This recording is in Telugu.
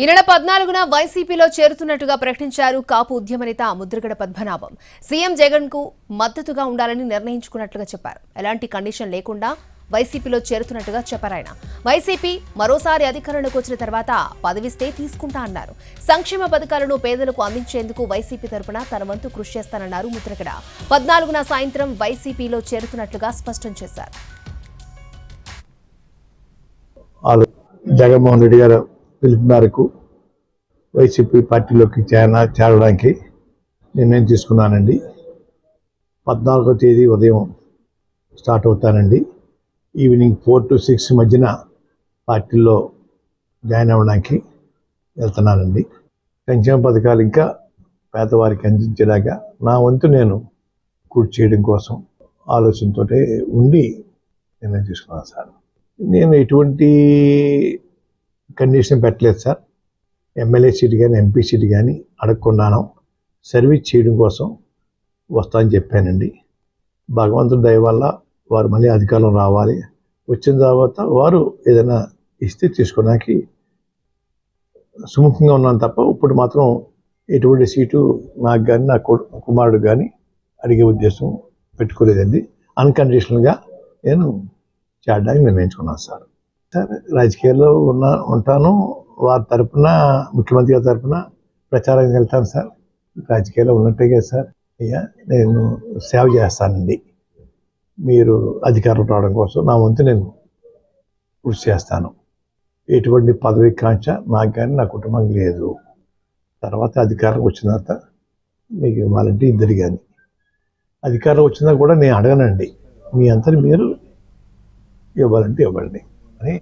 ఈ నెల 14న వైసీపీలో చేరుతున్నట్టుగా ప్రకటించారు కాపు ఉద్యమ నేత ముద్రగడ పద్మనాభం. సీఎం జగన్ కు మద్దతుగా ఉండాలని నిర్ణయించుకున్నట్లుగా చెప్పారు. ఎలాంటి కండిషన్ లేకుండా వైసీపీలో చేరుతున్నట్టుగా చెప్పారు ఆయన. వైసీపీ మరోసారి అధికారంలోకి వచ్చిన తర్వాత పదవిస్తే తీసుకుంటా అన్నారు. సంక్షేమ పథకాలను పేదలకు అందించేందుకు వైసీపీ తరపున తన వంతు కృషి చేస్తానన్నారు ముద్రగడ. 14న సాయంత్రం వైసీపీలో చేరుతున్నట్లుగా స్పష్టం చేశారు. జగన్మోహన్ రెడ్డి గారు పిలుపు మేరకు వైసీపీ పార్టీలోకి చేరడానికి నిర్ణయం తీసుకున్నానండి. 14వ తేదీ ఉదయం స్టార్ట్ అవుతానండి. ఈవినింగ్ 4 to 6 మధ్యన పార్టీలో జాయిన్ అవ్వడానికి వెళ్తున్నానండి. సంక్షేమ పథకాలు ఇంకా పేదవారికి అందించేలాగా నా వంతు నేను కృషి చేయడం కోసం ఆలోచనతో ఉండి నిర్ణయం తీసుకున్నాను సార్. నేను ఎటువంటి కండిషన్ పెట్టలేదు సార్. ఎమ్మెల్యే సీట్ కానీ ఎంపీ సీట్ కానీ అడగకున్నాను. సర్వీస్ చేయడం కోసం వస్తానని చెప్పానండి. భగవంతుడి దయ వల్ల వారు మళ్ళీ అధికారం రావాలి. వచ్చిన తర్వాత వారు ఏదైనా ఇస్తే తీసుకోవడానికి సుముఖంగా ఉన్నాను తప్ప ఇప్పుడు మాత్రం ఎటువంటి సీటు నాకు కానీ నా కుమారుడు కానీ అడిగే ఉద్దేశం పెట్టుకోలేదండి. అన్కండిషనల్గా నేను చేరడానికి నిర్ణయించుకున్నాను సార్. రాజకీయాల్లో ఉంటాను. వారి తరఫున ముఖ్యమంత్రి గారి తరఫున ప్రచారం వెళ్తాను సార్. రాజకీయాల్లో ఉన్నట్టే కదా సార్. అయ్యా నేను సేవ చేస్తానండి. మీరు అధికారం రావడం కోసం నా వంతు నేను కృషి చేస్తాను. ఎటువంటి పదవి కాంక్ష నాకు కానీ నా కుటుంబం లేదు. తర్వాత అధికారం వచ్చిన తర్వాత మీకు ఇవ్వాలంటే ఇద్దరు కానీ అధికారం వచ్చినా కూడా నేను అడగనండి. మీ అంతటి మీరు ఇవ్వాలంటే ఇవ్వండి అని